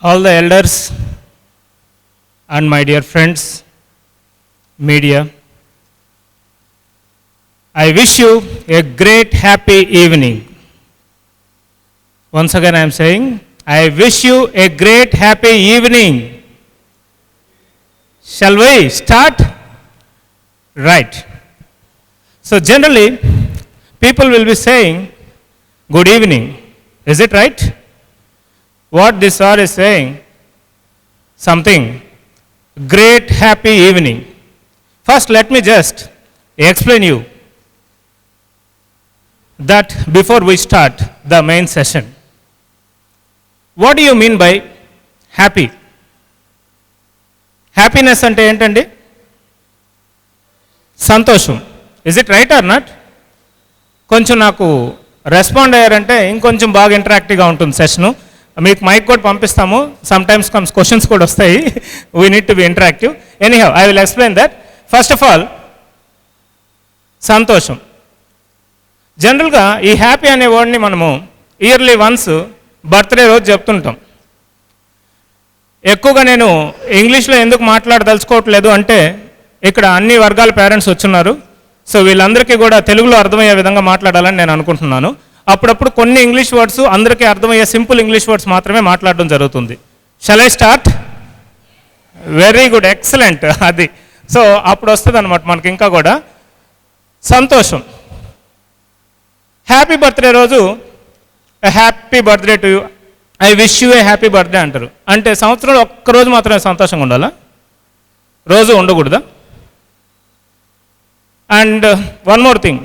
all the elders and my dear friends, media, I wish you a great happy evening. Once again I am saying, I wish you a great happy evening. Shall we start? Right. So generally, people will be saying, good evening. Is it right? What this sir is saying, something, great happy evening. First let me just explain you that before we start the main session. What do you mean by happy? Happiness అంటే ఏంటండి? సంతోషం. Is it right or not? కొంచెం నాకు respond అయ్యారంటే ఇంకొంచెం బాగా ఇంటరాక్టివ్గా ఉంటుంది session. మీకు మైక్ కూడా పంపిస్తాము. సమ్ టైమ్స్ క్వశ్చన్స్ కూడా వస్తాయి. We need to be interactive. Anyhow I will explain that. First of all సంతోషం. జనరల్గా ఈ హ్యాపీ అనే వర్డ్ని మనము ఇయర్లీ వన్స్ బర్త్డే రోజు చెప్తుంటాం. ఎక్కువగా నేను ఇంగ్లీష్లో ఎందుకు మాట్లాడదలుచుకోవట్లేదు అంటే ఇక్కడ అన్ని వర్గాల పేరెంట్స్ వచ్చున్నారు. సో వీళ్ళందరికీ కూడా తెలుగులో అర్థమయ్యే విధంగా మాట్లాడాలని నేను అనుకుంటున్నాను. అప్పుడప్పుడు కొన్ని ఇంగ్లీష్ వర్డ్స్ అందరికీ అర్థమయ్యే సింపుల్ ఇంగ్లీష్ వర్డ్స్ మాత్రమే మాట్లాడడం జరుగుతుంది. Shall I start? Very good, excellent. అది సో అప్పుడు వస్తుంది అనమాట మనకి ఇంకా కూడా సంతోషం. హ్యాపీ బర్త్డే రోజు happy birthday to you, I wish you A happy birthday అంటారు. అంటే సంవత్సరంలో ఒక్కరోజు మాత్రమే సంతోషంగా ఉండాలా? రోజు ఉండకూడదా? అండ్ వన్ మోర్ థింగ్,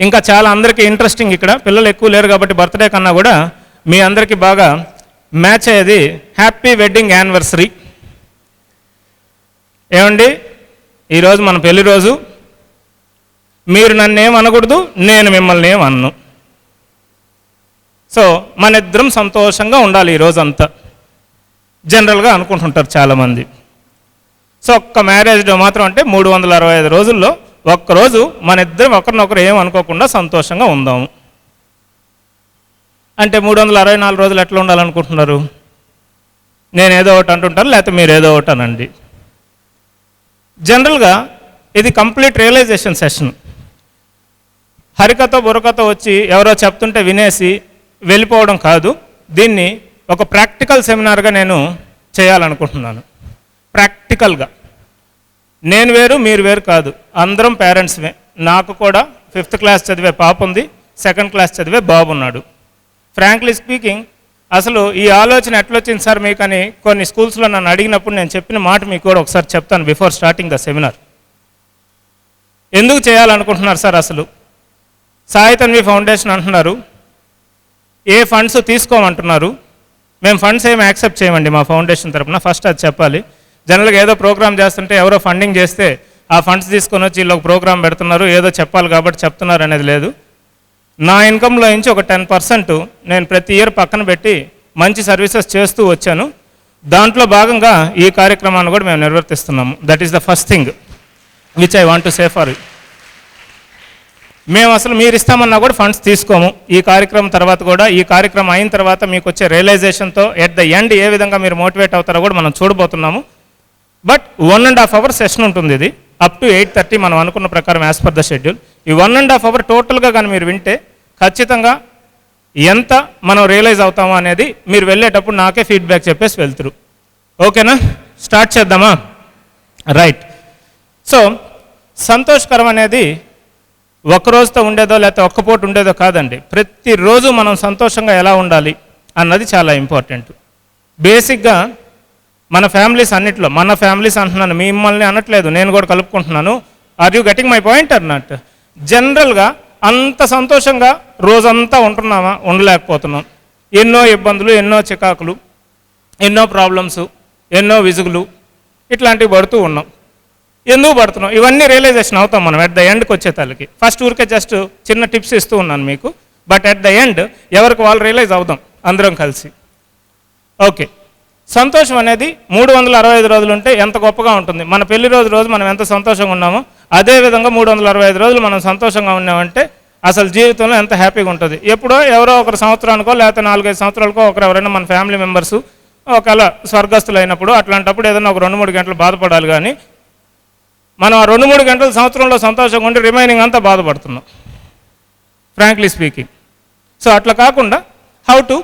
ఇంకా చాలా అందరికీ ఇంట్రెస్టింగ్, ఇక్కడ పిల్లలు ఎక్కువ లేరు కాబట్టి బర్త్డే కన్నా కూడా మీ అందరికీ బాగా మ్యాచ్ అయ్యేది హ్యాపీ వెడ్డింగ్ యానివర్సరీ. ఏమండి, ఈరోజు మన పెళ్లి రోజు. మీరు నన్ను ఏమనకూడదు, నేను మిమ్మల్ని ఏమన్ను. సో మన ఇద్దరం సంతోషంగా ఉండాలి ఈరోజంతా జనరల్గా అనుకుంటుంటారు చాలామంది. సో ఒక్క మ్యారేజ్ డే మాత్రం అంటే 365 రోజుల్లో ఒక్కరోజు మన ఇద్దరం ఒకరినొకరు ఏమనుకోకుండా సంతోషంగా ఉందాము. అంటే 364 రోజులు ఎట్లా ఉండాలనుకుంటున్నారు? నేను ఏదో ఒకటి అంటుంటాను, లేకపోతే మీరు ఏదో ఒకటి అనండి. జనరల్గా ఇది కంప్లీట్ రియలైజేషన్ సెషన్. హరికతో బుర్రకతో వచ్చి ఎవరో చెప్తుంటే వినేసి వెళ్ళిపోవడం కాదు. దీన్ని ఒక ప్రాక్టికల్ సెమినార్గా నేను చేయాలనుకుంటున్నాను. ప్రాక్టికల్గా నేను వేరు మీరు వేరు కాదు, అందరం పేరెంట్స్మే. నాకు కూడా 5th క్లాస్ చదివే పాప ఉంది, 2nd క్లాస్ చదివే బాబు ఉన్నాడు. ఫ్రాంక్లీ స్పీకింగ్, అసలు ఈ ఆలోచన ఎట్లొచ్చింది సార్ మీకు అని కొన్ని స్కూల్స్లో నన్ను అడిగినప్పుడు నేను చెప్పిన మాట మీకు కూడా ఒకసారి చెప్తాను బిఫోర్ స్టార్టింగ్ ద సెమినార్. ఎందుకు చేయాలనుకుంటున్నారు సార్? అసలు సాయి తన్వి ఫౌండేషన్ అంటున్నారు, ఏ ఫండ్స్ తీసుకోమంటున్నారు. మేము ఫండ్స్ ఏమి యాక్సెప్ట్ చేయమండి మా ఫౌండేషన్ తరఫున. ఫస్ట్ అది చెప్పాలి. జనరల్గా ఏదో ప్రోగ్రామ్ చేస్తుంటే ఎవరో ఫండింగ్ చేస్తే ఆ ఫండ్స్ తీసుకొని వచ్చి వీళ్ళు ఒక ప్రోగ్రామ్ పెడుతున్నారు, ఏదో చెప్పాలి కాబట్టి చెప్తున్నారు అనేది లేదు. నా ఇన్కంలో నుంచి ఒక 10% నేను ప్రతి ఇయర్ పక్కన పెట్టి మంచి సర్వీసెస్ చేస్తూ వచ్చాను. దాంట్లో భాగంగా ఈ కార్యక్రమాన్ని కూడా మేము నిర్వర్తిస్తున్నాము. That is the first thing which I want to say for you. మేము అసలు మీరు ఇస్తామన్నా కూడా ఫండ్స్ తీసుకోము. ఈ కార్యక్రమం తర్వాత కూడా, ఈ కార్యక్రమం అయిన తర్వాత మీకు వచ్చే రియలైజేషన్తో ఎట్ ద ఎండ్ ఏ విధంగా మీరు మోటివేట్ అవుతారో కూడా మనం చూడబోతున్నాము. బట్ 1.5 hour సెషన్ ఉంటుంది. ఇది అప్ టు 8:30 మనం అనుకున్న ప్రకారం యాజ్ పర్ ద షెడ్యూల్. ఈ 1.5 hour టోటల్గా కానీ మీరు వింటే ఖచ్చితంగా ఎంత మనం రియలైజ్ అవుతామో అనేది మీరు వెళ్ళేటప్పుడు నాకే ఫీడ్బ్యాక్ చెప్పేసి వెళ్తురు. ఓకేనా? స్టార్ట్ చేద్దామా? రైట్. సో సంతోషకరం అనేది ఒక్క రోజుతో ఉండేదో లేకపోతే ఒక్క పూట ఉండేదో కాదండి. ప్రతిరోజు మనం సంతోషంగా ఎలా ఉండాలి అన్నది చాలా ఇంపార్టెంట్. బేసిక్గా మన ఫ్యామిలీస్ అన్నిట్లో, మన ఫ్యామిలీస్ అంటున్నాను, మిమ్మల్ని అనట్లేదు, నేను కూడా కలుపుకుంటున్నాను. Are you getting my point or not? జనరల్గా అంత సంతోషంగా రోజంతా ఉంటున్నామా? ఉండలేకపోతున్నాం. ఎన్నో ఇబ్బందులు, ఎన్నో చికాకులు, ఎన్నో ప్రాబ్లమ్స్, ఎన్నో విసుగులు ఇట్లాంటివి పడుతూ ఉన్నాం. ఎందుకు పడుతున్నాం? ఇవన్నీ రియలైజేషన్ అవుతాం మనం ఎట్ ద ఎండ్కి వచ్చే తలకి. ఫస్ట్ ఊరికే జస్ట్ చిన్న టిప్స్ ఇస్తూ ఉన్నాను మీకు. బట్ ఎట్ ద ఎండ్ ఎవరికి వాళ్ళు రియలైజ్ అవుదాం అందరం కలిసి. ఓకే, సంతోషం అనేది 365 రోజులు ఉంటే ఎంత గొప్పగా ఉంటుంది. మన పెళ్లి రోజు మనం ఎంత సంతోషంగా ఉన్నామో అదేవిధంగా 365 రోజులు మనం సంతోషంగా ఉన్నామంటే అసలు జీవితంలో ఎంత హ్యాపీగా ఉంటుంది. ఎప్పుడో ఎవరో ఒకరు సంవత్సరానికో లేకపోతే 4-5 సంవత్సరాలకో ఒకరు ఎవరైనా మన ఫ్యామిలీ మెంబర్స్ ఒకవేళ స్వర్గస్థులు అయినప్పుడు అట్లాంటప్పుడు ఏదైనా ఒక 2-3 గంటలు బాధపడాలి. కానీ మనం ఆ 2-3 గంటల సంవత్సరంలో సంతోషంగా ఉండి రిమైనింగ్ అంతా బాధపడుతున్నాం, ఫ్రాంక్లీ స్పీకింగ్. సో అట్లా కాకుండా how to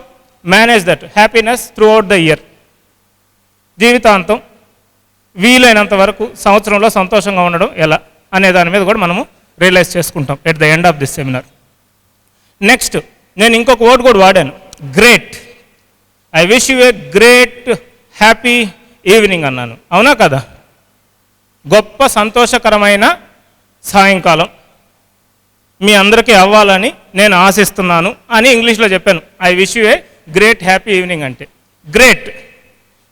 manage that happiness through out the year, జీవితాంతం వీలైనంత వరకు సంవత్సరంలో సంతోషంగా ఉండడం ఎలా అనే దాని మీద కూడా మనము రియలైజ్ చేసుకుంటాం at the end of this seminar. Next నేను ఇంకొక వర్డ్ కూడా వాడాను, great. I wish you a great happy evening అన్నాను, అవునా కదా? గొప్ప సంతోషకరమైన సాయంకాలం మీ అందరికీ అవ్వాలని నేను ఆశిస్తున్నాను అని ఇంగ్లీష్లో చెప్పాను. I wish you a great happy evening అంటే గ్రేట్.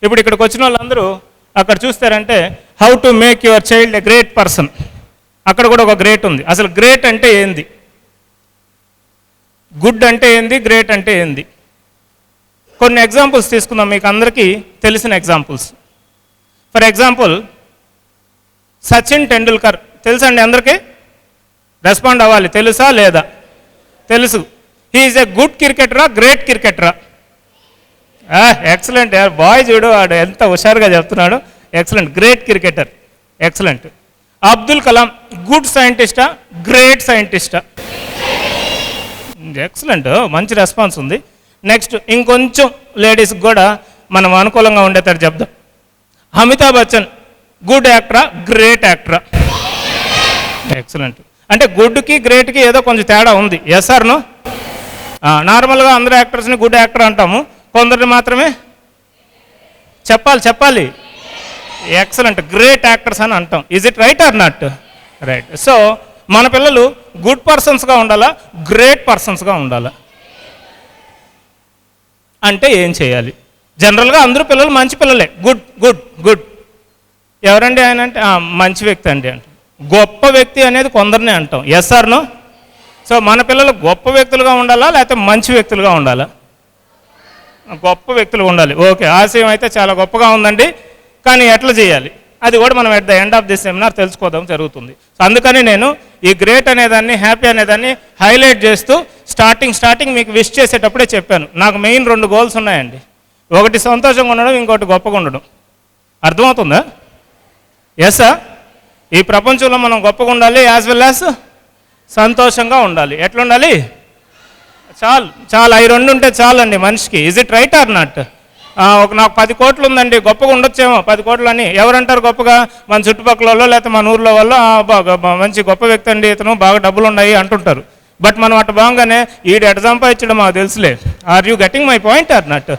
ఇప్పుడు ఇక్కడికి వచ్చిన వాళ్ళందరూ అక్కడ చూస్తారంటే how to make your child a great person, అక్కడ కూడా ఒక గ్రేట్ ఉంది. అసలు గ్రేట్ అంటే ఏంది, గుడ్ అంటే ఏంది, గ్రేట్ అంటే ఏంది? కొన్ని ఎగ్జాంపుల్స్ తీసుకుందాం, మీకు అందరికీ తెలిసిన examples. For example Sachin Tendulkar తెలుసండి అందరికీ? రెస్పాండ్ అవ్వాలి, తెలుసా లేదా? తెలుసు. హీ ఈజ్ ఎ గుడ్ క్రికెటరా, గ్రేట్ క్రికెటరా? ఎక్సలెంట్ బాయ్, చూడు వాడు ఎంత హుషారుగా చెప్తున్నాడు. Excellent, great cricketer, excellent. Abdul Kalam good సైంటిస్టా, గ్రేట్ సైంటిస్టా? ఎక్సలెంట్, మంచి రెస్పాన్స్ ఉంది. నెక్స్ట్ ఇంకొంచెం లేడీస్కి కూడా మనం అనుకూలంగా ఉండేటట్టు చెప్దాం. అమితాబ్ బచ్చన్ గుడ్ యాక్టరా, గ్రేట్ యాక్టరా? ఎక్సలెంట్. అంటే గుడ్కి గ్రేట్కి ఏదో కొంచెం తేడా ఉంది, ఎస్ ఆర్ నో? నార్మల్గా అందరు యాక్టర్స్ని గుడ్ యాక్టర్ అంటాము, కొందరిని మాత్రమే చెప్పాలి ఎక్సలెంట్ గ్రేట్ యాక్టర్స్ అని అంటాం. Is it right or not? Right. So మన పిల్లలు గుడ్ పర్సన్స్గా ఉండాలా, గ్రేట్ పర్సన్స్గా ఉండాలా అంటే ఏం చేయాలి? జనరల్గా అందరూ పిల్లలు మంచి పిల్లలే, గుడ్ గుడ్ గుడ్. ఎవరండి ఆయన అంటే మంచి వ్యక్తి అండి అంటే. గొప్ప వ్యక్తి అనేది కొందరినే అంటాం, ఎస్ ఆర్ నో? సో మన పిల్లలు గొప్ప వ్యక్తులుగా ఉండాలా లేకపోతే మంచి వ్యక్తులుగా ఉండాలా? గొప్ప వ్యక్తులు ఉండాలి. ఓకే, ఆశయం అయితే చాలా గొప్పగా ఉందండి, కానీ ఎట్లా చేయాలి అది కూడా మనం at the end of this seminar తెలుసుకోవడం జరుగుతుంది. సో అందుకని నేను ఈ గ్రేట్ అనేదాన్ని, హ్యాపీ అనేదాన్ని హైలైట్ చేస్తూ స్టార్టింగ్ మీకు విష్ చేసేటప్పుడే చెప్పాను, నాకు మెయిన్ 2 గోల్స్ ఉన్నాయండి. ఒకటి సంతోషంగా ఉండడం, ఇంకోటి గొప్పగా ఉండడం. అర్థమవుతుందా? ఎస్. ఈ ప్రపంచంలో మనం గొప్పగా ఉండాలి, యాజ్ వెల్ యాజ్ సంతోషంగా ఉండాలి. ఎట్లా ఉండాలి? చాలు అవి 2 ఉంటే చాలండి మనిషికి. Is it right or not? నాకు 10 కోట్లు ఉందండి, గొప్పగా ఉండొచ్చేమో 10 కోట్లు అని. ఎవరంటారు గొప్పగా? మన చుట్టుపక్కల వాళ్ళు లేకపోతే మన ఊర్లో వాళ్ళు మంచి గొప్ప వ్యక్తి అండి ఇతను, బాగా డబ్బులు ఉన్నాయి అంటుంటారు. బట్ మనం అటు బాగానే ఈడు ఎట సంపాదించడం మాకు తెలుసులే. Are you getting my point or not?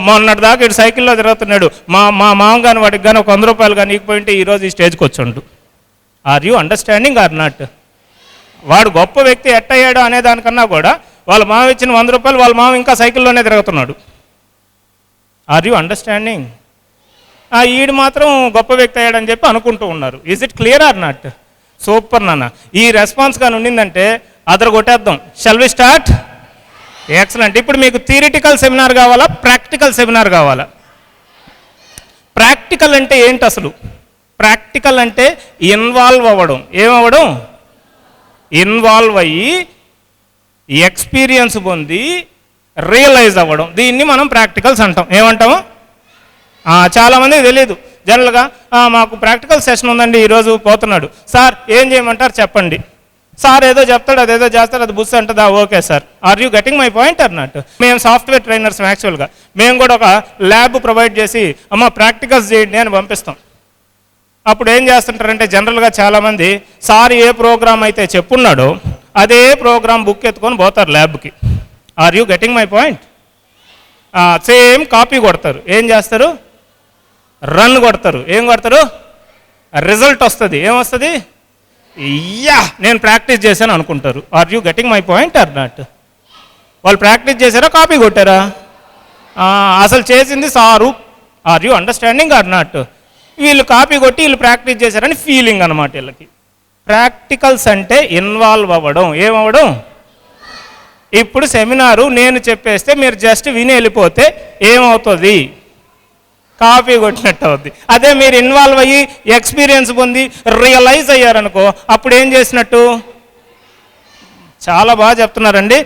మొన్నటి దాకా ఇటు సైకిల్లో తిరుగుతున్నాడు, మా మామ కానీ వాడికి కానీ ఒక 100 రూపాయలు కానీ ఇకపోయింటే ఈరోజు ఈ స్టేజ్కి వచ్చాడు. Are you understanding or not? వాడు గొప్ప వ్యక్తి ఎట్టయ్యాడు అనే దానికన్నా కూడా వాళ్ళ మామ ఇచ్చిన 100 రూపాయలు వాళ్ళ మామ ఇంకా సైకిల్లోనే తిరుగుతున్నాడు. Are you understanding? ఈడు మాత్రం గొప్ప వ్యక్తి అయ్యాడని చెప్పి అనుకుంటూ ఉన్నారు. Is it clear or not? Super నాన్న. ఈ రెస్పాన్స్ కానీ ఉండిందంటే అదర్ కొట్టేద్దాం. Shall we start? ఎక్సలెంట్. ఇప్పుడు మీకు థియరిటికల్ సెమినార్ కావాలా, ప్రాక్టికల్ సెమినార్ కావాలా? ప్రాక్టికల్ అంటే ఏంటి అసలు? ప్రాక్టికల్ అంటే ఇన్వాల్వ్ అవ్వడం. ఏమవ్వడం? ఇన్వాల్వ్ అయ్యి ఎక్స్పీరియన్స్ పొంది రియలైజ్ అవ్వడం. దీన్ని మనం ప్రాక్టికల్స్ అంటాం. ఏమంటాము? చాలామందికి తెలియదు. జనరల్గా మాకు ప్రాక్టికల్ సెషన్ ఉందండి, ఈరోజు పోతున్నాడు, సార్ ఏం చేయమంటారు చెప్పండి. సార్ ఏదో చెప్తాడు, అదేదో చేస్తాడు, అది బుస్ అంటుందా? Okay sir. Are you getting my point or not? మేము సాఫ్ట్వేర్ ట్రైనర్స్ యాక్చువల్గా. మేము కూడా ఒక ల్యాబ్ ప్రొవైడ్ చేసి ప్రాక్టికల్స్ చేయండి అని పంపిస్తాం. అప్పుడు ఏం చేస్తుంటారంటే జనరల్గా చాలామంది సార్ ఏ ప్రోగ్రామ్ అయితే చెప్పున్నాడో అదే ప్రోగ్రామ్ బుక్ ఎత్తుకొని పోతారు ల్యాబ్కి. Are you getting my point? Same copy కొడతారు. ఏం చేస్తారు? రన్ కొడతారు. ఏం కొడతారు? రిజల్ట్ వస్తుంది. ఏమొస్తుంది? నేను ప్రాక్టీస్ చేశాను అనుకుంటారు. Are you getting my point or not? వాళ్ళు ప్రాక్టీస్ చేశారా, కాపీ కొట్టారా? అసలు చేసింది sir. Are you understanding or not? వీళ్ళు కాపీ కొట్టి వీళ్ళు ప్రాక్టీస్ చేశారని ఫీలింగ్ అనమాట వీళ్ళకి. ప్రాక్టికల్స్ అంటే ఇన్వాల్వ్ అవ్వడం. ఏమవ్వడం? ఇప్పుడు సెమినారు నేను చెప్పేస్తే మీరు జస్ట్ విని వెళ్ళిపోతే ఏమవుతుంది? కాపీ కొట్టినట్టు అవుద్ది. అదే మీరు ఇన్వాల్వ్ అయ్యి ఎక్స్పీరియన్స్ పొంది రియలైజ్ అయ్యారనుకో, అప్పుడు ఏం చేసినట్టు? చాలా బాగా చెప్తున్నారండి.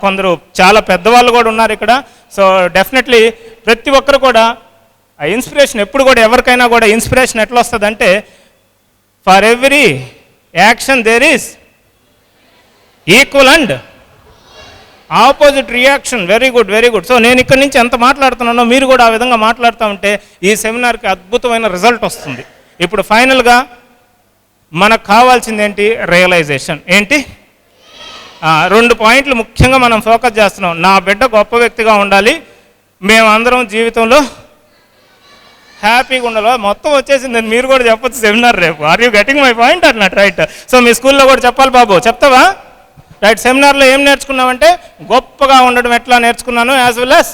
కొందరు చాలా పెద్దవాళ్ళు కూడా ఉన్నారు ఇక్కడ. సో డెఫినెట్లీ ప్రతి ఒక్కరు కూడా ఆ ఇన్స్పిరేషన్ ఎప్పుడు కూడా ఎవరికైనా కూడా ఇన్స్పిరేషన్ ఎట్లా వస్తుందంటే, for every action there is equal and opposite reaction. Very good, very good. So నేను ఇక్కడి నుంచి ఎంత మాట్లాడుతున్నానో మీరు కూడా ఆ విధంగా మాట్లాడుతూ ఉంటే ఈ సెమినార్కి అద్భుతమైన రిజల్ట్ వస్తుంది. ఇప్పుడు ఫైనల్గా మనకు కావాల్సింది ఏంటి? రియలైజేషన్. ఏంటి? 2 పాయింట్లు ముఖ్యంగా మనం ఫోకస్ చేస్తున్నాం. నా బిడ్డ గొప్ప వ్యక్తిగా ఉండాలి, మేమందరం జీవితంలో హ్యాపీగా ఉండాలి. మొత్తం వచ్చేసింది, మీరు కూడా చెప్పొచ్చు సెమినార్ రేపు. Are you getting my point or not? Right. So మీ స్కూల్లో కూడా చెప్పాలి బాబు, చెప్తావా? రైట్. సెమినార్లో ఏం నేర్చుకున్నామంటే గొప్పగా ఉండడం ఎట్లా నేర్చుకున్నాను, యాజ్ వెల్ యాజ్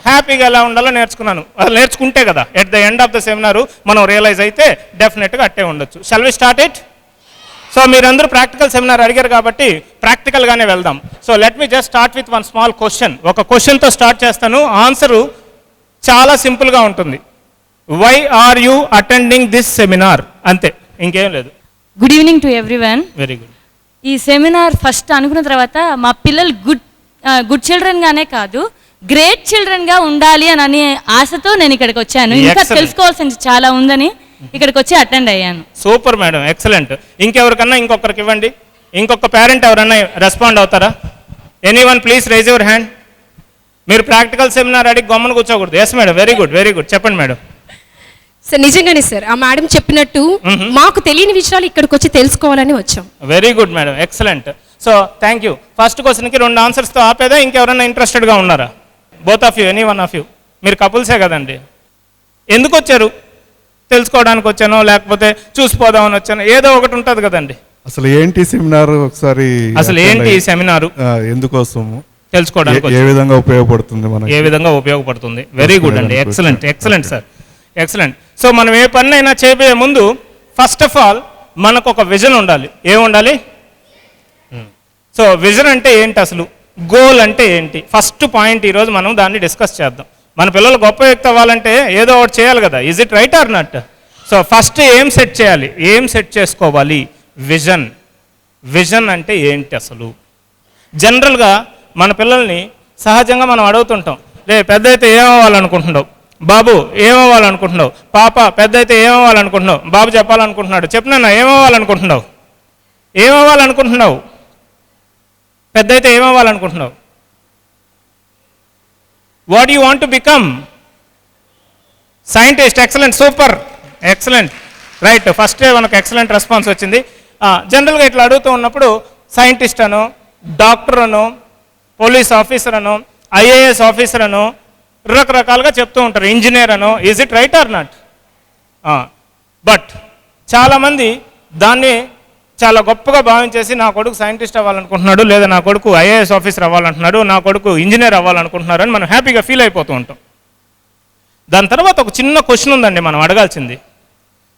హ్యాపీగా ఎలా ఉండాలో నేర్చుకున్నాను. అది నేర్చుకుంటే కదా at the end of the seminar మనం రియలైజ్ అయితే డెఫినెట్గా అట్టే ఉండొచ్చు. Shall we start it? So మీరందరూ ప్రాక్టికల్ సెమినార్ అడిగారు కాబట్టి ప్రాక్టికల్గానే వెళ్దాం. So let me just start with one small question. ఒక క్వశ్చన్తో స్టార్ట్ చేస్తాను. ఆన్సరు చాలా సింపుల్గా ఉంటుంది. Why are you attending this seminar? అంతే, ఇంకేం లేదు. Good evening to everyone. Very good. ఈ సెమినార్ ఫస్ట్ అనుకున్న తర్వాత మా పిల్లలు గుడ్ చిల్డ్రన్గానే కాదు, గ్రేట్ చిల్డ్రన్గా ఉండాలి అని అనే ఆశతో నేను ఇక్కడికి వచ్చాను. ఇంకా తెలుసుకోవాల్సింది చాలా ఉందని ఇక్కడికి వచ్చి అటెండ్ అయ్యాను. Super madam, excellent. ఇంకెవరికన్నా ఇంకొకరికి ఇవ్వండి. ఇంకొక పేరెంట్ ఎవరన్నా రెస్పాండ్ అవుతారా? Anyone please raise your hand. మీరు ప్రాక్టికల్ సెమినార్ అడిగి గమ్మను కూర్చోకూడదు. Yes madam, very good, very good. చెప్పండి మేడం. సార్ నిజంగానే సార్, ఆ మేడం చెప్పినట్టు మాకు తెలియని విషయాలు ఇక్కడికి వచ్చి తెలుసుకోవాలని వచ్చాం. Very good madam, excellent. So thank you. First క్వశ్చన్కి 2 ఆన్సర్స్తో ఆపేదా? ఇంకెవరైనా ఇంట్రెస్టెడ్గా ఉన్నారా? Both of you, any one of you. మీరు కపుల్సే కదండి. ఎందుకు వచ్చారు? తెలుసుకోవడానికి వచ్చానో లేకపోతే చూసిపోదామని వచ్చానో, ఏదో ఒకటి ఉంటుంది కదండి. అసలు ఏంటి సెమినార్? ఒకసారి అసలు ఏంటి ఈ సెమినారు, ఎందుకోసము, తెలుసుకోవడానికి ఏ విధంగా ఉపయోగపడుతుంది, ఏ విధంగా ఉపయోగపడుతుంది? వెరీ గుడ్ అండి, excellent, excellent sir, excellent. So మనం ఏ పని అయినా చేయబోయే ముందు ఫస్ట్ ఆఫ్ ఆల్ మనకు ఒక విజన్ ఉండాలి. ఏముండాలి? సో విజన్ అంటే ఏంటి, అసలు గోల్ అంటే ఏంటి? ఫస్ట్ పాయింట్ ఈరోజు మనం దాన్ని డిస్కస్ చేద్దాం. మన పిల్లలు గొప్ప వ్యక్తి అవ్వాలంటే ఏదో ఒకటి చేయాలి కదా. Is it right or not? So first ఏం సెట్ చేయాలి, ఏం సెట్ చేసుకోవాలి? విజన్. విజన్ అంటే ఏంటి అసలు? జనరల్గా మన పిల్లల్ని సహజంగా మనం అడుగుతుంటాం, పెద్ద అయితే ఏమవ్వాలనుకుంటున్నావు బాబు, ఏమవ్వాలనుకుంటున్నావు పాప, పెద్ద అయితే ఏమవ్వాలనుకుంటున్నావు బాబు చెప్పాలనుకుంటున్నాడు. చెప్పినా ఏమవ్వాలనుకుంటున్నావు, ఏమవ్వాలనుకుంటున్నావు, పెద్ద అయితే ఏమవ్వాలనుకుంటున్నావు? What you want to become? Scientist. Excellent, super, excellent, right. ఫస్టే మనకు ఎక్సలెంట్ రెస్పాన్స్ వచ్చింది. జనరల్గా ఇట్లా అడుగుతూ ఉన్నప్పుడు సైంటిస్ట్ అనో, డాక్టర్ అనో, పోలీస్ ఆఫీసర్ అనో, ఐఏఎస్ ఆఫీసర్ అనో రకరకాలుగా చెప్తూ ఉంటారు, ఇంజనీర్ అనో. Is it right or not? But చాలామంది దాన్ని చాలా గొప్పగా భావించేసి నా కొడుకు సైంటిస్ట్ అవ్వాలనుకుంటున్నాడు, లేదా నా కొడుకు ఐఏఎస్ ఆఫీసర్ అవ్వాలంటున్నాడు, నా కొడుకు ఇంజనీర్ అవ్వాలనుకుంటున్నారు అని మనం హ్యాపీగా ఫీల్ అయిపోతూ ఉంటాం. దాని తర్వాత ఒక చిన్న క్వశ్చన్ ఉందండి మనం అడగాల్సింది,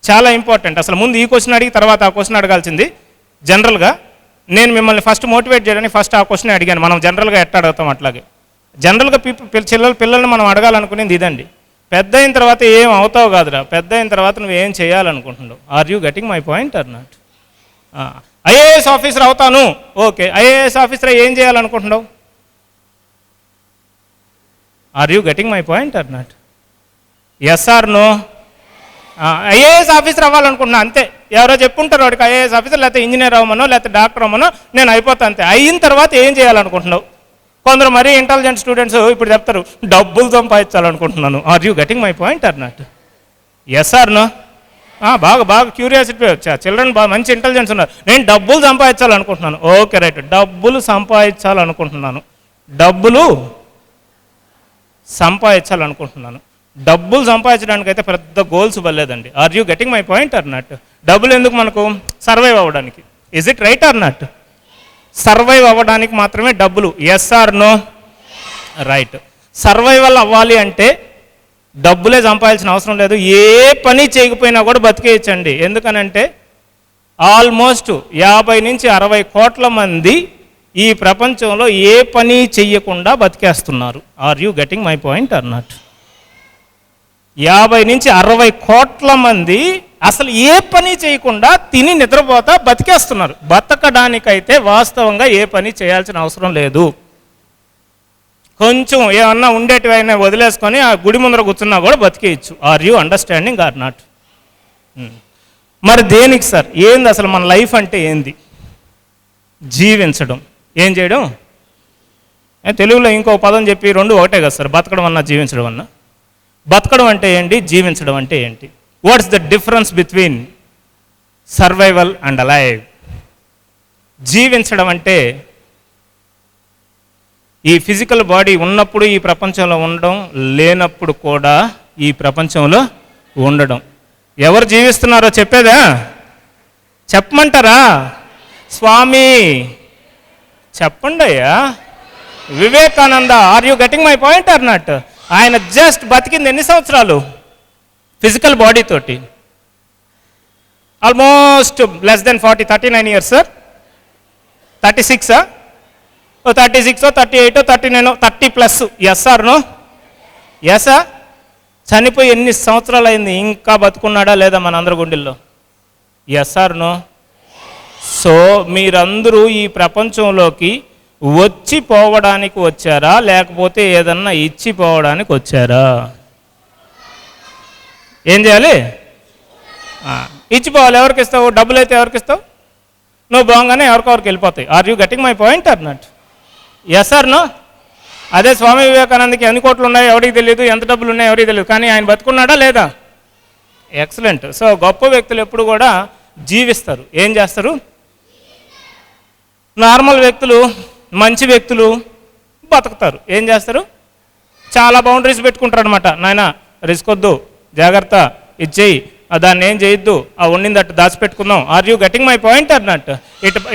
చాలా ఇంపార్టెంట్. అసలు ముందు ఈ క్వశ్చన్ అడిగి తర్వాత ఆ క్వశ్చన్ అడగాల్సింది. జనరల్గా నేను మిమ్మల్ని ఫస్ట్ మోటివేట్ చేయడానికి ఫస్ట్ ఆ క్వశ్చన్ అడిగాను. మనం జనరల్గా ఎట్లా అడుగుతాం అట్లాగే జనరల్గా పిల్లల్ని మనం అడగాలనుకునేది ఇదండి. పెద్ద అయిన తర్వాత ఏం అవుతావు కాదురా, పెద్ద అయిన తర్వాత నువ్వు ఏం చేయాలనుకుంటున్నావు? Are you getting my point or not? IAS officer అవుతాను, ఓకే. ఐఏఎస్ ఆఫీసర్ ఏం చేయాలనుకుంటున్నావు? Are you getting my point or not? Yes or no? IAS officer అవ్వాలనుకుంటున్నా, అంతే. ఎవరో చెప్పుంటారు వాడికి ఐఏఎస్ ఆఫీసర్, లేకపోతే ఇంజనీర్ అవ్వమనో లేకపోతే డాక్టర్ అవ్వమనో, నేను అయిపోతా అంతే. అయిన తర్వాత ఏం చేయాలనుకుంటున్నావు? కొందరు మరీ ఇంటెలిజెంట్ స్టూడెంట్స్ ఇప్పుడు చెప్తారు, డబ్బులు సంపాదించాలనుకుంటున్నాను. Are you getting my point or not? Yes or no? బాగా క్యూరియాసిటీ వచ్చా, చిల్డ్రన్ బాగా మంచి ఇంటెలిజెన్స్ ఉన్నారు. నేను డబ్బులు సంపాదించాలనుకుంటున్నాను, ఓకే రైట్. డబ్బులు సంపాదించాలనుకుంటున్నాను, డబ్బులు సంపాదించాలనుకుంటున్నాను. డబ్బులు సంపాదించడానికి అయితే పెద్ద గోల్స్ ఇవ్వలేదండి. Are you getting my point or not? డబ్బులు ఎందుకు మనకు? సర్వైవ్ అవ్వడానికి. Is it right or not? Survive అవ్వడానికి మాత్రమే డబ్బులు. Yes or no? Right. Survival అవ్వాలి అంటే డబ్బులే సంపాదించిన అవసరం లేదు. ఏ పని చేయకపోయినా కూడా బతికేయచ్చండి. ఎందుకనంటే ఆల్మోస్ట్ 50 నుంచి 60 కోట్ల మంది ఈ ప్రపంచంలో ఏ పని చెయ్యకుండా బతికేస్తున్నారు. Are you getting my point or not? 50 నుంచి 60 కోట్ల మంది అసలు ఏ పని చేయకుండా తిని నిద్రపోతా బతికేస్తున్నారు. బతకడానికైతే వాస్తవంగా ఏ పని చేయాల్సిన అవసరం లేదు. కొంచెం ఏమన్నా ఉండేటివైనా వదిలేసుకొని ఆ గుడి ముందర కూర్చున్నా కూడా బతికేయచ్చు. Are you understanding or not? మరి దేనికి సార్? ఏంది అసలు మన లైఫ్ అంటే ఏంది? జీవించడం. ఏం చేయడం? తెలుగులో ఇంకో పదం చెప్పి రెండు ఒకటే కదా సార్, బతకడం అన్నా జీవించడం అన్నా. బతకడం అంటే ఏంటి? జీవించడం అంటే ఏంటి? What's the difference between survival and alive? జీవించడం అంటే ఈ ఫిజికల్ బాడీ ఉన్నప్పుడు ఈ ప్రపంచంలో ఉండడం, లేనప్పుడు కూడా ఈ ప్రపంచంలో ఉండడం. ఎవరు జీవిస్తున్నారో చెప్పేదా? చెప్పమంటారా? స్వామి చెప్పండి అయ్యా. Vivekananda, are you getting my point or not? ఆయన జస్ట్ బతికింది ఎన్ని సంవత్సరాలు? ఫిజికల్ బాడీ తోటి almost less than 40, 39 years sir. 36 36 38 39 30+. Yes or no? ఎసా? చనిపోయి ఎన్ని సంవత్సరాలు అయింది? ఇంకా బతుకున్నాడా లేదా మన అందరి గుండెల్లో? Yes or no? సో మీరందరూ ఈ ప్రపంచంలోకి వచ్చి పోవడానికి వచ్చారా, లేకపోతే ఏదన్నా ఇచ్చి పోవడానికి వచ్చారా? ఏం చేయాలి? ఇచ్చిపోవాలి. ఎవరికి ఇస్తావు? డబ్బులు అయితే ఎవరికి ఇస్తావు? నువ్వు బాగానే ఎవరికొవరికి వెళ్ళిపోతాయి. Are you getting my point or not? Yes or no? అదే స్వామి వివేకానందకి ఎన్ని కోట్లు ఉన్నాయో ఎవరికి తెలియదు, ఎంత డబ్బులు ఉన్నాయో ఎవరికి తెలియదు, కానీ ఆయన బతుకున్నాడా లేదా? ఎక్సలెంట్. సో గొప్ప వ్యక్తులు ఎప్పుడు కూడా జీవిస్తారు. ఏం చేస్తారు? నార్మల్ వ్యక్తులు, మంచి వ్యక్తులు బతుకుతారు. ఏం చేస్తారు? చాలా బౌండరీస్ పెట్టుకుంటారు అనమాట. నాయన రిస్క్ వద్దు, జాగ్రత్త, ఇచ్చేయి, దాన్ని ఏం చేయొద్దు, ఆ ఉండింది అట్టు దాచిపెట్టుకుందాం. Are you getting my point or not?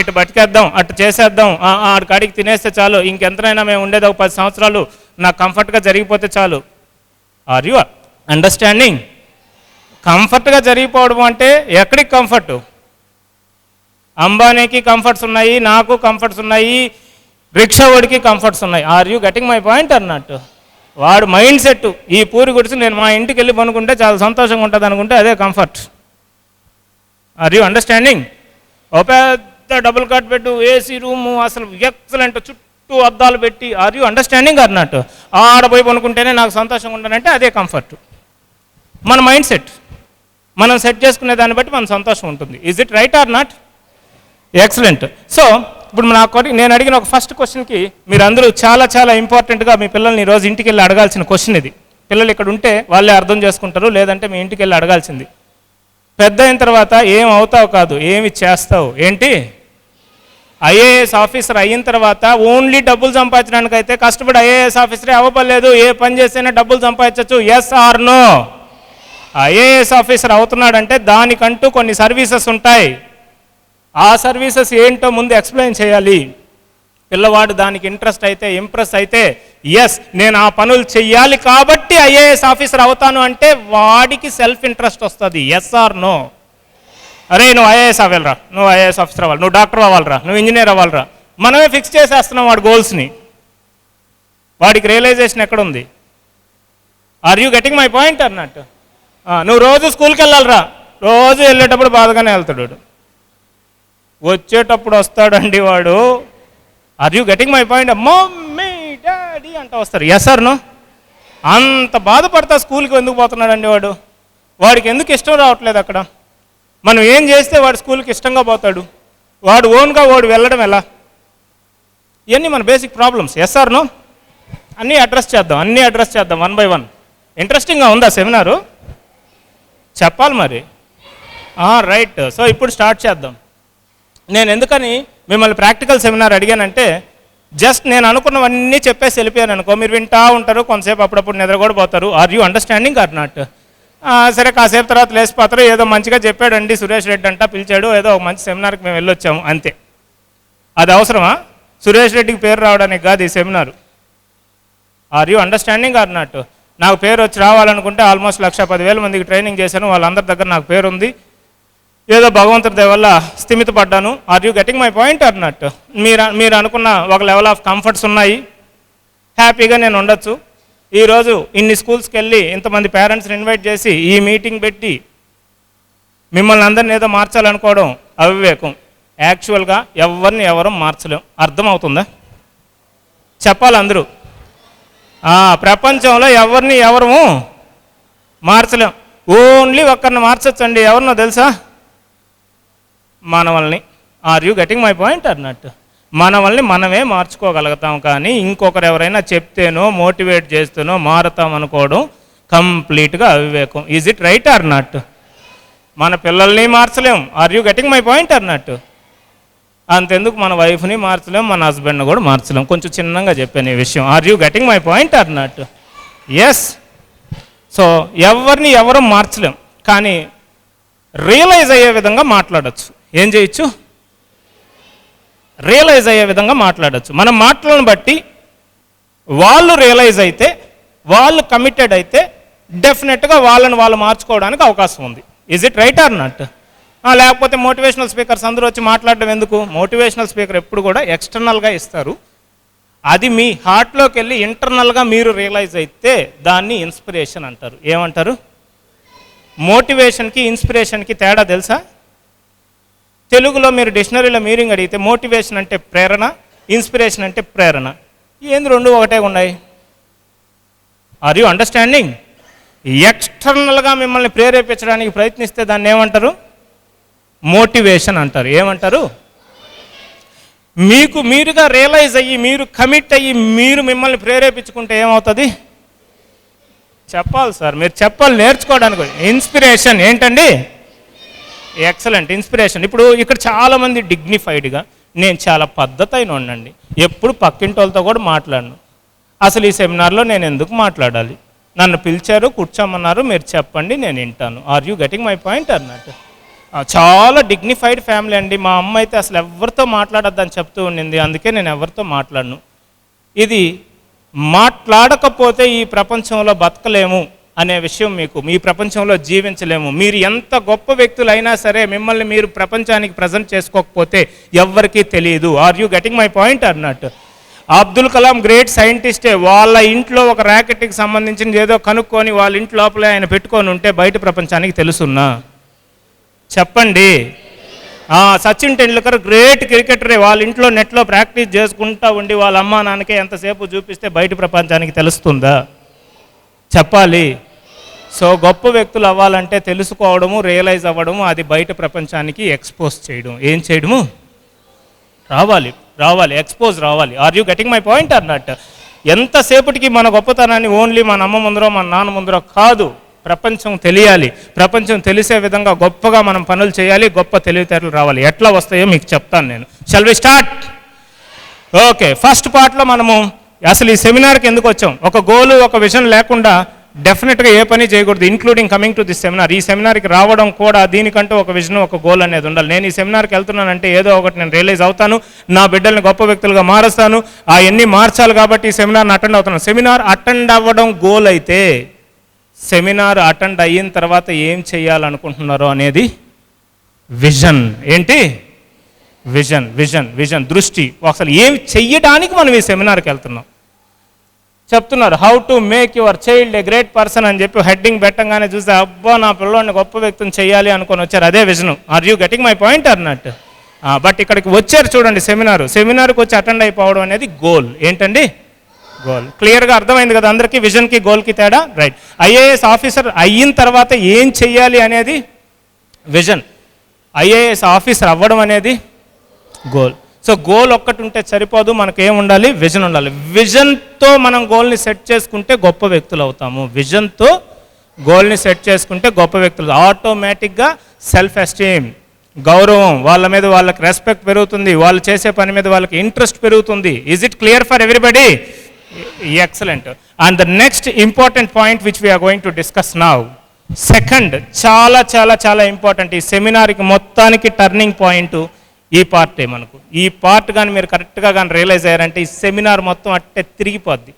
ఇటు బతికేద్దాం, అటు చేసేద్దాం, ఆడికాడికి తినేస్తే చాలు, ఇంకెంతనైనా మేము ఉండేది ఒక 10 సంవత్సరాలు, నాకు కంఫర్ట్గా జరిగిపోతే చాలు. Are you understanding? కంఫర్ట్గా జరిగిపోవడం అంటే ఎక్కడికి కంఫర్ట్? అంబానీకి కంఫర్ట్స్ ఉన్నాయి, నాకు కంఫర్ట్స్ ఉన్నాయి, రిక్షా వాడికి కంఫర్ట్స్ ఉన్నాయి. Are you getting my point or not? వాడు మైండ్ సెట్, ఈ పూరి గుడిసి నేను మా ఇంటికి వెళ్ళి పనుకుంటే చాలా సంతోషంగా ఉంటుంది అనుకుంటే అదే కంఫర్ట్. Are you understanding? ఓ పెద్ద double cot bed, AC room, అసలు ఎక్సలెంట్, చుట్టూ అద్దాలు పెట్టి. Are you understanding or not? ఆడపోయి పనుకుంటేనే నాకు సంతోషంగా ఉంటానంటే అదే కంఫర్ట్. మన మైండ్ సెట్, మనం సెట్ చేసుకునే దాన్ని బట్టి మన సంతోషం ఉంటుంది. Is it right or not? Excellent. So ఇప్పుడు నేను అడిగిన ఒక ఫస్ట్ క్వశ్చన్కి మీరందరూ చాలా చాలా ఇంపార్టెంట్గా మీ పిల్లల్ని ఈరోజు ఇంటికి వెళ్ళి అడగాల్సిన క్వశ్చన్ ఇది. పిల్లలు ఇక్కడ ఉంటే వాళ్ళే అర్థం చేసుకుంటారు, లేదంటే మీ ఇంటికి వెళ్ళి అడగాల్సింది. పెద్ద అయిన తర్వాత ఏం అవుతావు కాదు, ఏమి చేస్తావు. ఏంటి? ఐఏఎస్ ఆఫీసర్ అయిన తర్వాత ఓన్లీ డబ్బులు సంపాదించడానికైతే కష్టపడి ఐఏఎస్ ఆఫీసరే అవ్వలేదు, ఏ పని చేస్తేనే డబ్బులు సంపాదించవచ్చు. Yes or no? IAS officer అవుతున్నాడంటే దానికంటూ కొన్ని సర్వీసెస్ ఉంటాయి. ఆ సర్వీసెస్ ఏంటో ముందు ఎక్స్ప్లెయిన్ చేయాలి. పిల్లవాడు దానికి ఇంట్రెస్ట్ అయితే, ఇంప్రెస్ అయితే, ఎస్ నేను ఆ పనులు చెయ్యాలి కాబట్టి ఐఏఎస్ ఆఫీసర్ అవుతాను అంటే వాడికి సెల్ఫ్ ఇంట్రెస్ట్ వస్తుంది. Yes or no? అరే నువ్వు ఐఏఎస్ అవ్వాలరా, నువ్వు ఐఏఎస్ ఆఫీసర్ అవ్వాలి, నువ్వు డాక్టర్ అవ్వాలరా, నువ్వు ఇంజనీర్ అవ్వాలరా, మనమే ఫిక్స్ చేసేస్తున్నాం వాడి గోల్స్ని. వాడికి రియలైజేషన్ ఎక్కడుంది? Are you getting my point or not? నువ్వు రోజు స్కూల్కి వెళ్ళాలరా, రోజు వెళ్ళేటప్పుడు బాధగానే వెళ్తాడు వాడు, వచ్చేటప్పుడు వస్తాడండి వాడు. Are you getting my point? Mummy daddy అంటూ వస్తారు. Yes or no? అంత బాధపడతా స్కూల్కి ఎందుకు పోతున్నాడండి వాడు? వాడికి ఎందుకు ఇష్టం రావట్లేదు అక్కడ? మనం ఏం చేస్తే వాడు స్కూల్కి ఇష్టంగా పోతాడు? వాడు ఓన్గా వాడు వెళ్ళడం ఎలా? ఇవన్నీ మన basic problems. Yes or no? అన్నీ అడ్రస్ చేద్దాం 1 by 1. ఇంట్రెస్టింగ్గా ఉందా సెమినారు? చెప్పాలి మరి. రైట్. సో ఇప్పుడు స్టార్ట్ చేద్దాం. నేను ఎందుకని మిమ్మల్ని ప్రాక్టికల్ సెమినార్ అడిగానంటే, జస్ట్ నేను అనుకున్నవన్నీ చెప్పేసి వెళ్ళిపోయాను అనుకో, మీరు వింటా ఉంటారు, కొంతసేపు అప్పుడప్పుడు నిద్ర కూడా పోతారు. Are you understanding or not? సరే కాసేపు తర్వాత లేచిపోతారు, ఏదో మంచిగా చెప్పాడండి సురేష్ రెడ్డి అంట, పిలిచాడు, ఏదో ఒక మంచి సెమినార్కి మేము వెళ్ళొచ్చాము అంతే. అది అవసరమా? సురేష్ రెడ్డికి పేరు రావడానికి కాదు ఈ seminar. Are you understanding or not? నాకు పేరు వచ్చి రావాలనుకుంటే ఆల్మోస్ట్ 1,10,000 మందికి ట్రైనింగ్ చేశాను, వాళ్ళందరి దగ్గర నాకు పేరు ఉంది, ఏదో భగవంతుడి దయ వల్ల స్థిమిత పడ్డాను. Are you getting my point or not? మీరు అనుకున్న ఒక లెవెల్ ఆఫ్ కంఫర్ట్స్ ఉన్నాయి, హ్యాపీగా నేను ఉండొచ్చు. ఈరోజు ఇన్ని స్కూల్స్కి వెళ్ళి ఇంతమంది పేరెంట్స్ని ఇన్వైట్ చేసి ఈ మీటింగ్ పెట్టి మిమ్మల్ని అందరిని ఏదో మార్చాలనుకోవడం అవివేకం. యాక్చువల్గా ఎవరిని ఎవరు మార్చలేం. అర్థమవుతుందా? చెప్పాలి అందరూ. ప్రపంచంలో ఎవరిని ఎవరము మార్చలేం. ఓన్లీ ఒక్కరిని మార్చొచ్చండి. ఎవరినో తెలుసా? మనవల్ని. Are you getting my point అన్నట్టు? మనవల్ని మనమే మార్చుకోగలుగుతాం, కానీ ఇంకొకరు ఎవరైనా చెప్తేనో మోటివేట్ చేస్తేనో మారుతాం అనుకోవడం కంప్లీట్గా అవివేకం. Is it right or not? మన పిల్లల్ని మార్చలేం. Are you getting my point అన్నట్టు? అంతెందుకు మన వైఫ్ని మార్చలేం, మన హస్బెండ్ని కూడా మార్చలేం. కొంచెం చిన్నగా చెప్పాను ఈ విషయం. Are you getting my point అన్నట్టు? ఎస్. సో ఎవరిని ఎవరు మార్చలేం, కానీ రియలైజ్ అయ్యే విధంగా మాట్లాడచ్చు. ఏం చేయొచ్చు? రియలైజ్ అయ్యే విధంగా మాట్లాడచ్చు. మన మాటలను బట్టి వాళ్ళు రియలైజ్ అయితే, వాళ్ళు కమిటెడ్ అయితే డెఫినెట్గా వాళ్ళని వాళ్ళు మార్చుకోవడానికి అవకాశం ఉంది. Is it right or not? లేకపోతే మోటివేషనల్ స్పీకర్స్ అందరూ వచ్చి మాట్లాడడం ఎందుకు? మోటివేషనల్ స్పీకర్ ఎప్పుడు కూడా ఎక్స్టర్నల్గా ఇస్తారు. అది మీ హార్ట్లోకి వెళ్ళి ఇంటర్నల్గా మీరు రియలైజ్ అయితే దాన్ని ఇన్స్పిరేషన్ అంటారు. ఏమంటారు? మోటివేషన్కి ఇన్స్పిరేషన్కి తేడా తెలుసా? తెలుగులో మీరు డిక్షనరీలో మీనింగ్ అడిగితే మోటివేషన్ అంటే ప్రేరణ, ఇన్స్పిరేషన్ అంటే ప్రేరణ. ఏంది రెండు ఒకటే ఉన్నాయి? Are you understanding? ఎక్స్టర్నల్గా మిమ్మల్ని ప్రేరేపించడానికి ప్రయత్నిస్తే దాన్ని ఏమంటారు? మోటివేషన్ అంటారు. ఏమంటారు? మీకు మీరుగా రియలైజ్ అయ్యి, మీరు కమిట్ అయ్యి, మీరు మిమ్మల్ని ప్రేరేపించుకుంటే ఏమవుతుంది? చెప్పాలి సార్, మీరు చెప్పాలి, నేర్చుకోవడానికి. ఇన్స్పిరేషన్ ఏంటండి? Excellent, inspiration. ఇప్పుడు ఇక్కడ చాలామంది డిగ్నిఫైడ్గా, నేను చాలా పద్ధతి అయిన ఉండండి, ఎప్పుడు పక్కింటి వాళ్ళతో కూడా మాట్లాడను, అసలు ఈ సెమినార్లో నేను ఎందుకు మాట్లాడాలి, నన్ను పిలిచారు, కూర్చోమన్నారు, మీరు చెప్పండి, నేను వింటాను. Are you getting my point అన్నట్టు? చాలా డిగ్నిఫైడ్ ఫ్యామిలీ అండి. మా అమ్మ అయితే అసలు ఎవరితో మాట్లాడొద్దని చెప్తూ ఉండింది, అందుకే నేను ఎవరితో మాట్లాడను. ఇది మాట్లాడకపోతే ఈ ప్రపంచంలో బతకలేము అనే విషయం మీకు, మీ ప్రపంచంలో జీవించలేము. మీరు ఎంత గొప్ప వ్యక్తులైనా సరే మిమ్మల్ని మీరు ప్రపంచానికి ప్రజెంట్ చేసుకోకపోతే ఎవ్వరికీ తెలియదు. Are you getting my point అన్నట్టు? అబ్దుల్ కలాం గ్రేట్ సైంటిస్టే. వాళ్ళ ఇంట్లో ఒక ర్యాకెట్కి సంబంధించింది ఏదో కనుక్కొని వాళ్ళ ఇంటి లోపలే ఆయన పెట్టుకొని ఉంటే బయట ప్రపంచానికి తెలుసున్నా? చెప్పండి. సచిన్ టెండూల్కర్ గ్రేట్ క్రికెటరే. వాళ్ళ ఇంట్లో నెట్లో ప్రాక్టీస్ చేసుకుంటూ ఉండి వాళ్ళ అమ్మా నాన్నకే ఎంతసేపు చూపిస్తే బయట ప్రపంచానికి తెలుస్తుందా? చెప్పాలి. సో గొప్ప వ్యక్తులు అవ్వాలంటే తెలుసుకోవడము, రియలైజ్ అవ్వడము, అది బయట ప్రపంచానికి ఎక్స్పోజ్ చేయడం. ఏం చేయడము? రావాలి, ఎక్స్పోజ్ రావాలి. Are you getting my point అన్నట్టు? ఎంతసేపటికి మన గొప్పతనాన్ని ఓన్లీ మన అమ్మ ముందరో మన నాన్న ముందరో కాదు, ప్రపంచం తెలియాలి. ప్రపంచం తెలిసే విధంగా గొప్పగా మనం పనులు చేయాలి, గొప్ప తెలివితేటలు రావాలి. ఎట్లా వస్తాయో మీకు చెప్తాను నేను. Shall we start? Okay, first పార్ట్లో మనము అసలు ఈ సెమినార్కి ఎందుకు వచ్చాం? ఒక గోలు, ఒక విజన్ లేకుండా డెఫినెట్గా ఏ పని చేయకూడదు, including coming to this seminar. ఈ సెమినార్కి రావడం కూడా దీనికంటూ ఒక విజన్, ఒక గోల్ అనేది ఉండాలి. నేను ఈ సెమినార్కి వెళ్తున్నానంటే ఏదో ఒకటి నేను రియలైజ్ అవుతాను, నా బిడ్డల్ని గొప్ప వ్యక్తులుగా మారుస్తాను, అవన్నీ మార్చాలి కాబట్టి ఈ సెమినార్ని అటెండ్ అవుతున్నాను. సెమినార్ అటెండ్ అవ్వడం గోల్ అయితే, సెమినార్ అటెండ్ అయిన తర్వాత ఏం చేయాలనుకుంటున్నారో అనేది విజన్. ఏంటి? విజన్, దృష్టి. అసలు ఏం చెయ్యడానికి మనం ఈ సెమినార్కి వెళ్తున్నాం? చెప్తున్నారు how to make your child a great person అని చెప్పి హెడ్డింగ్ పెట్టంగానే చూస్తే అబ్బా నా పిల్లోడిని గొప్ప వ్యక్తిని చేయాలి అనుకొని వచ్చారు. అదే vision. Are you getting my point అన్నట్టు? బట్ ఇక్కడికి వచ్చారు చూడండి, సెమినార్కి వచ్చి అటెండ్ అయిపోవడం అనేది గోల్. ఏంటండి? గోల్. క్లియర్గా అర్థమైంది కదా అందరికీ విజన్కి గోల్కి తేడా? రైట్. ఐఏఎస్ ఆఫీసర్ అయిన తర్వాత ఏం చెయ్యాలి అనేది విజన్. ఐఏఎస్ ఆఫీసర్ అవ్వడం అనేది గోల్. సో గోల్ ఒక్కటి ఉంటే సరిపోదు, మనకు ఏం ఉండాలి? విజన్ ఉండాలి. విజన్తో మనం గోల్ని సెట్ చేసుకుంటే గొప్ప వ్యక్తులు అవుతాము. విజన్తో గోల్ని సెట్ చేసుకుంటే గొప్ప వ్యక్తులు. ఆటోమేటిక్గా సెల్ఫ్ ఎస్టీమ్, గౌరవం, వాళ్ళ మీద వాళ్ళకి రెస్పెక్ట్ పెరుగుతుంది, వాళ్ళు చేసే పని మీద వాళ్ళకి ఇంట్రెస్ట్ పెరుగుతుంది. Is it clear for everybody? Excellent. And the next important point which we are going to discuss now, second, చాలా చాలా చాలా ఇంపార్టెంట్, ఈ సెమినార్కి మొత్తానికి టర్నింగ్ పాయింట్ ఈ పార్టే. మనకు ఈ పార్ట్ కానీ మీరు కరెక్ట్గా కానీ రియలైజ్ అయ్యారంటే ఈ సెమినార్ మొత్తం అట్టే తిరిగిపోద్ది.